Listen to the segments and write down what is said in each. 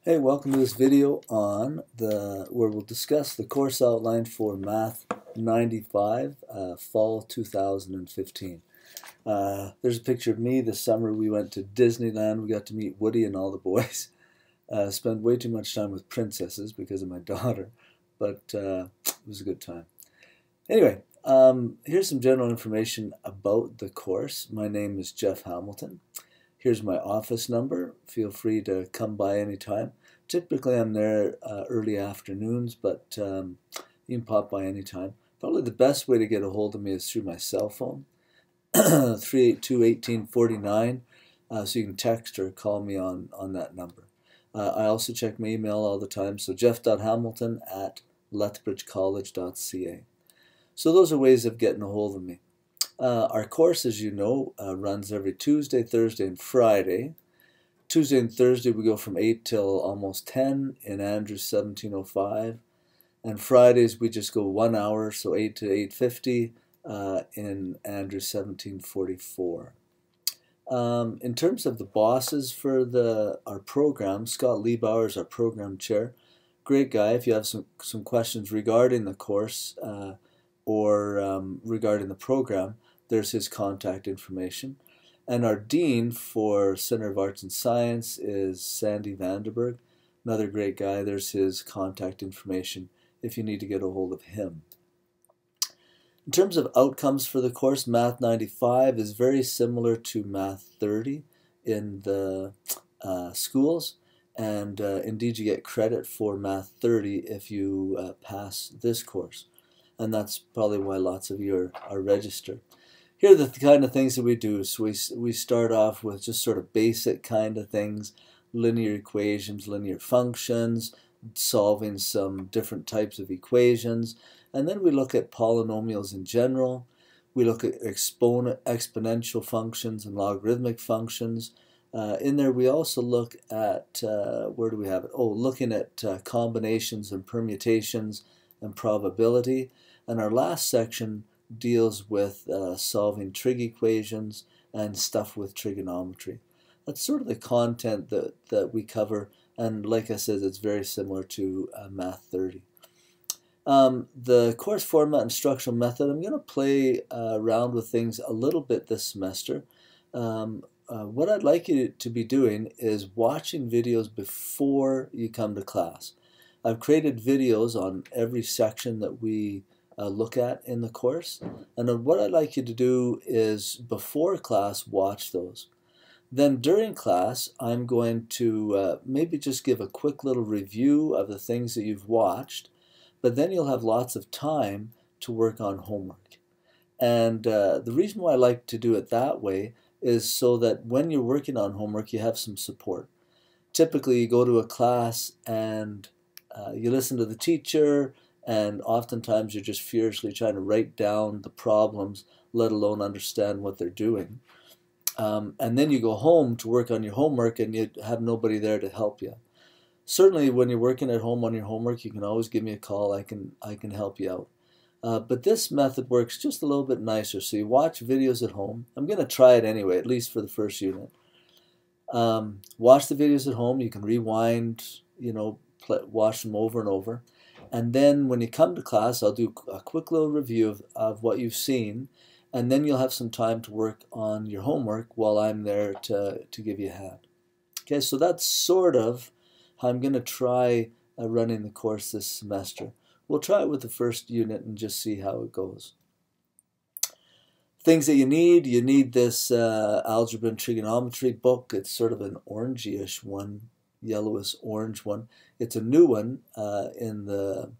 Hey, welcome to this video on where we'll discuss the course outline for Math 95, Fall 2015. There's a picture of me this summer. We went to Disneyland. We got to meet Woody and all the boys. Spent way too much time with princesses because of my daughter, but it was a good time. Anyway, here's some general information about the course. My name is Jeff Hamilton. Here's my office number. Feel free to come by anytime. Typically I'm there early afternoons, but you can pop by anytime. Probably the best way to get a hold of me is through my cell phone, 382-1849, so you can text or call me on that number. I also check my email all the time, so jeff.hamilton@lethbridgecollege.ca. So those are ways of getting a hold of me. Our course, as you know, runs every Tuesday, Thursday, and Friday. Tuesday and Thursday we go from 8 till almost 10 in Andrews 1705. And Fridays we just go 1 hour, so 8 to 8:50 in Andrews 1744. In terms of the bosses for our program, Scott Liebauer is our program chair. Great guy. If you have some questions regarding the course or regarding the program, there's his contact information. And our dean for Center of Arts and Science is Sandy Vanderberg, another great guy. There's his contact information if you need to get a hold of him. In terms of outcomes for the course, Math 95 is very similar to Math 30 in the schools, and indeed you get credit for Math 30 if you pass this course, and that's probably why lots of you are registered. Here are the kind of things that we do. So we start off with just sort of basic kind of things, linear equations, linear functions, solving some different types of equations, and then we look at polynomials in general. We look at exponential functions and logarithmic functions. In there we also look at, where do we have it? Oh, looking at combinations and permutations and probability. And our last section deals with solving trig equations and stuff with trigonometry. That's sort of the content that we cover, and like I said, it's very similar to Math 30. The course format and structural method, I'm going to play around with things a little bit this semester. What I'd like you to be doing is watching videos before you come to class. I've created videos on every section that we look at in the course, and what I'd like you to do is before class watch those. Then during class I'm going to maybe just give a quick little review of the things that you've watched, but then you'll have lots of time to work on homework. And the reason why I like to do it that way is so that when you're working on homework you have some support. Typically you go to a class and you listen to the teacher, and oftentimes you're just furiously trying to write down the problems, let alone understand what they're doing. And then you go home to work on your homework and you have nobody there to help you. Certainly when you're working at home on your homework, you can always give me a call. I can help you out. But this method works just a little bit nicer. So you watch videos at home. I'm going to try it anyway, at least for the first unit. Watch the videos at home. You can rewind, watch them over and over. And then when you come to class, I'll do a quick little review of what you've seen, and then you'll have some time to work on your homework while I'm there to give you a hand. Okay, so that's sort of how I'm going to try running the course this semester. We'll try it with the first unit and just see how it goes. Things that you need this Algebra and Trigonometry book. It's sort of an orangey-ish one, yellowish orange one. It's a new one in the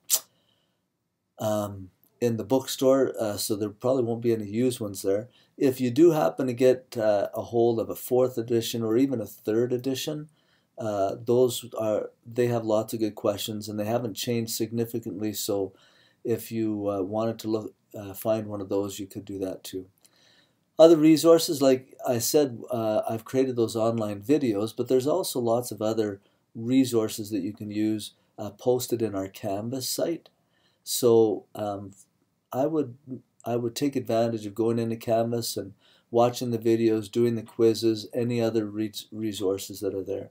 bookstore, so there probably won't be any used ones there. If you do happen to get a hold of a 4th edition or even a 3rd edition, they have lots of good questions and they haven't changed significantly. So if you wanted to find one of those, you could do that too. Other resources, like I said, I've created those online videos, but there's also lots of other resources that you can use posted in our Canvas site. So I would take advantage of going into Canvas and watching the videos, doing the quizzes, any other resources that are there.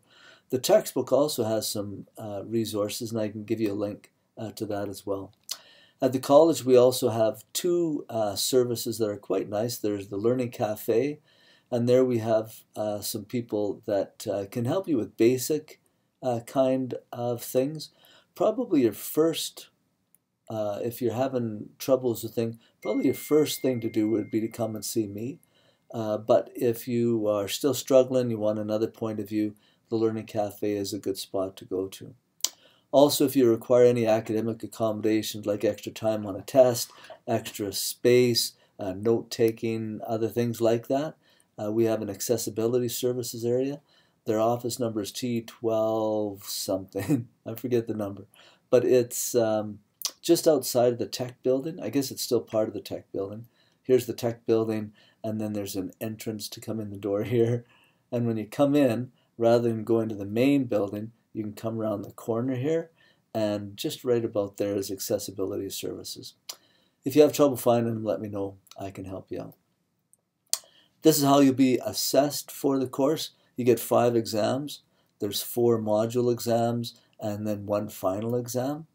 The textbook also has some resources, and I can give you a link to that as well. At the college, we also have two services that are quite nice. There's the Learning Cafe, and there we have some people that can help you with basic kind of things. Probably your first, if you're having troubles with things, probably your first thing to do would be to come and see me. But if you are still struggling, you want another point of view, the Learning Cafe is a good spot to go to. Also, if you require any academic accommodations like extra time on a test, extra space, note-taking, other things like that, we have an accessibility services area. Their office number is T12 something. I forget the number. But it's just outside of the tech building. I guess it's still part of the tech building. Here's the tech building, and then there's an entrance to come in the door here. And when you come in, rather than going to the main building, you can come around the corner here, and just right about there is accessibility services. If you have trouble finding them, let me know. I can help you out. This is how you'll be assessed for the course. You get 5 exams. There's 4 module exams and then 1 final exam.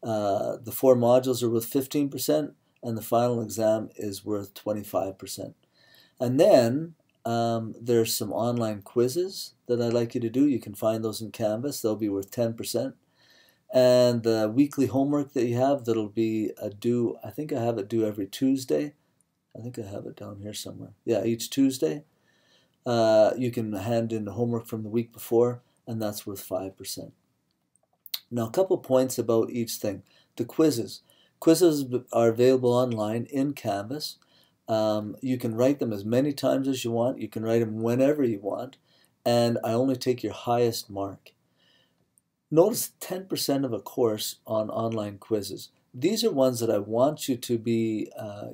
The 4 modules are worth 15%, and the final exam is worth 25%. And then there's some online quizzes that I'd like you to do. You can find those in Canvas. They'll be worth 10%. And the weekly homework that you have, that'll be due, I think I have it due every Tuesday. I think I have it down here somewhere. Yeah, each Tuesday. You can hand in the homework from the week before, and that's worth 5%. Now, a couple points about each thing. The quizzes. Quizzes are available online in Canvas. You can write them as many times as you want. You can write them whenever you want. And I only take your highest mark. Notice 10% of a course on online quizzes. These are ones that I want you to be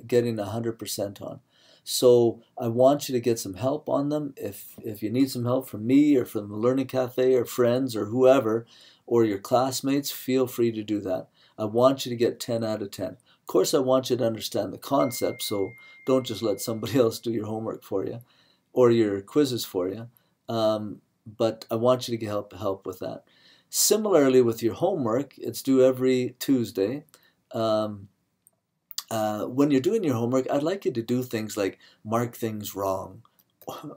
getting 100% on. So I want you to get some help on them. If you need some help from me or from the Learning Cafe or friends or whoever, or your classmates, feel free to do that. I want you to get 10 out of 10. Of course, I want you to understand the concept, so don't just let somebody else do your homework for you or your quizzes for you. But I want you to get help with that. Similarly, with your homework, it's due every Tuesday. When you're doing your homework, I'd like you to do things like mark things wrong,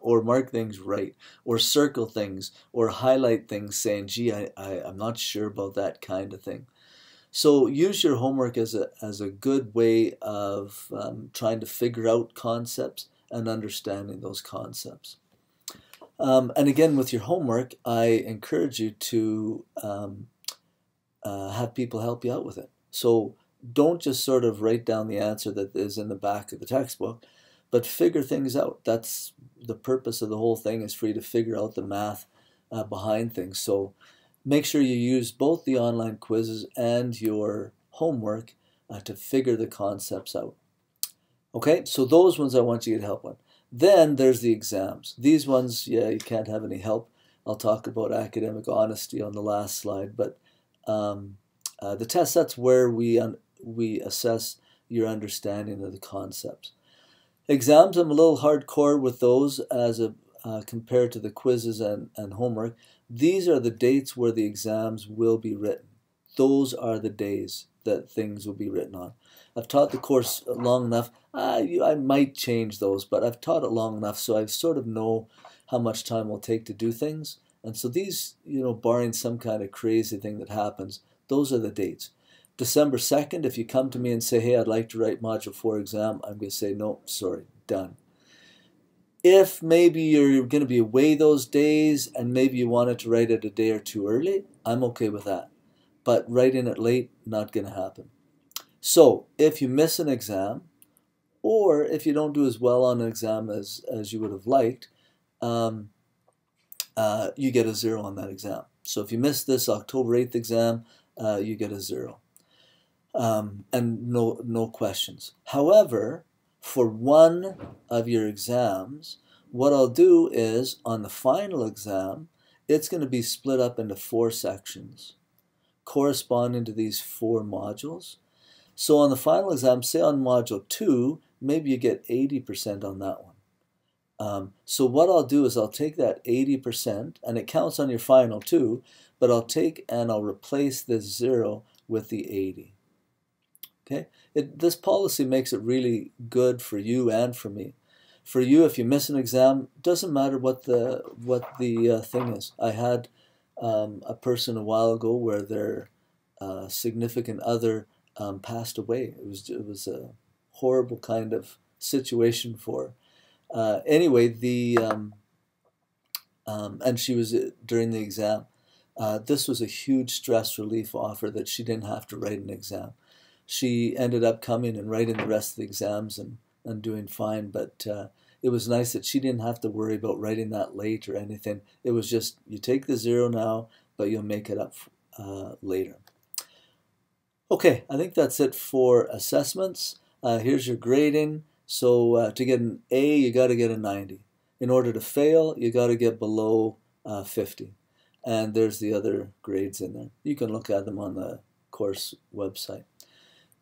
or mark things right, or circle things, or highlight things saying, gee, I'm not sure about that kind of thing. So use your homework as a good way of trying to figure out concepts and understanding those concepts. And again, with your homework, I encourage you to have people help you out with it. So don't just sort of write down the answer that is in the back of the textbook, but figure things out. That's the purpose of the whole thing, is for you to figure out the math behind things. So make sure you use both the online quizzes and your homework to figure the concepts out. Okay, so those ones I want you to get help on. Then there's the exams. These ones, yeah, you can't have any help. I'll talk about academic honesty on the last slide, but the test, that's where we assess your understanding of the concepts. Exams, I'm a little hardcore with those as compared to the quizzes and homework. These are the dates where the exams will be written. Those are the days that things will be written on. I've taught the course long enough. I might change those, but I've taught it long enough, so I sort of know how much time it will take to do things. And so these, barring some kind of crazy thing that happens, those are the dates. December 2nd, if you come to me and say, hey, I'd like to write Module 4 exam, I'm going to say, no, sorry, done. If maybe you're going to be away those days and maybe you wanted to write it a day or two early, I'm okay with that. But writing it late, not going to happen. So if you miss an exam, or if you don't do as well on an exam as you would have liked, you get a 0 on that exam. So if you miss this October 8th exam, you get a 0. And no questions. However, for one of your exams, what I'll do is on the final exam, it's going to be split up into 4 sections corresponding to these 4 modules. So on the final exam, say on module 2, maybe you get 80% on that one. So what I'll do is I'll take that 80%, and it counts on your final too, but I'll take and I'll replace this 0 with the 80. Okay, this policy makes it really good for you and for me. For you, if you miss an exam, doesn't matter what the thing is. I had a person a while ago where their significant other passed away. It was a horrible kind of situation for her. Anyway, and she was during the exam. This was a huge stress relief offer that she didn't have to write an exam. She ended up coming and writing the rest of the exams and doing fine, but it was nice that she didn't have to worry about writing that late or anything. It was just, you take the 0 now, but you'll make it up later. Okay, I think that's it for assessments. Here's your grading. So to get an A, you got to get a 90. In order to fail, you got to get below 50. And there's the other grades in there. You can look at them on the course website.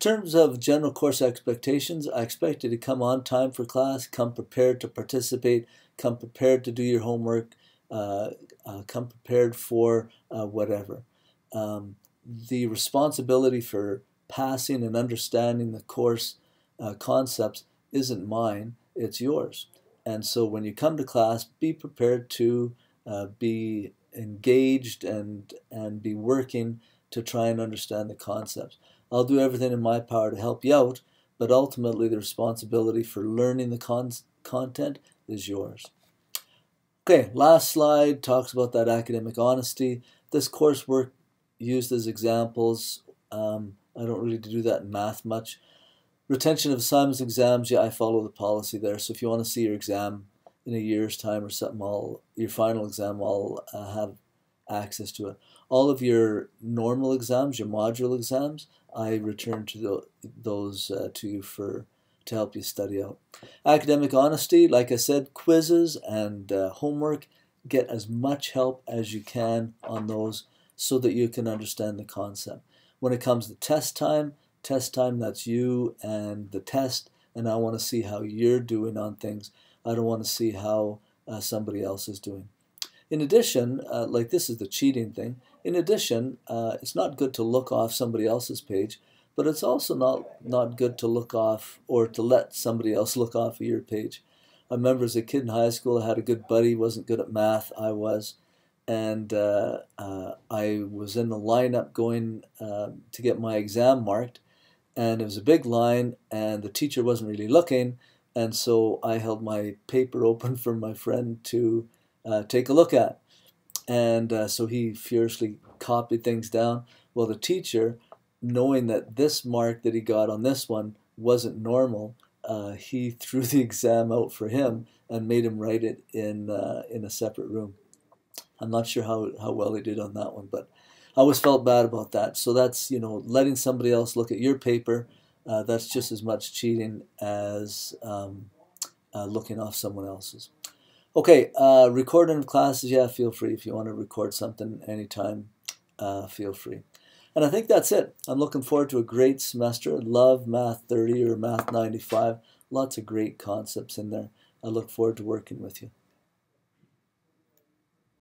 In terms of general course expectations, I expect you to come on time for class, come prepared to participate, come prepared to do your homework, come prepared for whatever. The responsibility for passing and understanding the course concepts isn't mine, it's yours. And so when you come to class, be prepared to be engaged and be working to try and understand the concepts. I'll do everything in my power to help you out, but ultimately the responsibility for learning the content is yours. Okay, last slide talks about that academic honesty. This coursework used as examples. I don't really do that in math much. Retention of assignments, exams, yeah, I follow the policy there. So if you want to see your exam in a year's time or something, your final exam, I'll have access to it. All of your normal exams, your module exams, I return to those to you to help you study out. Academic honesty, like I said, quizzes and homework, get as much help as you can on those so that you can understand the concept. When it comes to test time, that's you and the test, and I want to see how you're doing on things. I don't want to see how somebody else is doing. In addition, like this is the cheating thing, in addition, it's not good to look off somebody else's page, but it's also not good to look off or to let somebody else look off of your page. I remember as a kid in high school, I had a good buddy, wasn't good at math, I was, and I was in the lineup going to get my exam marked, and it was a big line, and the teacher wasn't really looking, and so I held my paper open for my friend to take a look at. And so he furiously copied things down. Well, the teacher, knowing that this mark that he got on this one wasn't normal, he threw the exam out for him and made him write it in a separate room. I'm not sure how well he did on that one, but I always felt bad about that. So that's, letting somebody else look at your paper, that's just as much cheating as looking off someone else's. Okay, recording of classes, yeah, feel free. If you want to record something anytime, feel free. And I think that's it. I'm looking forward to a great semester. I love Math 30 or Math 95. Lots of great concepts in there. I look forward to working with you.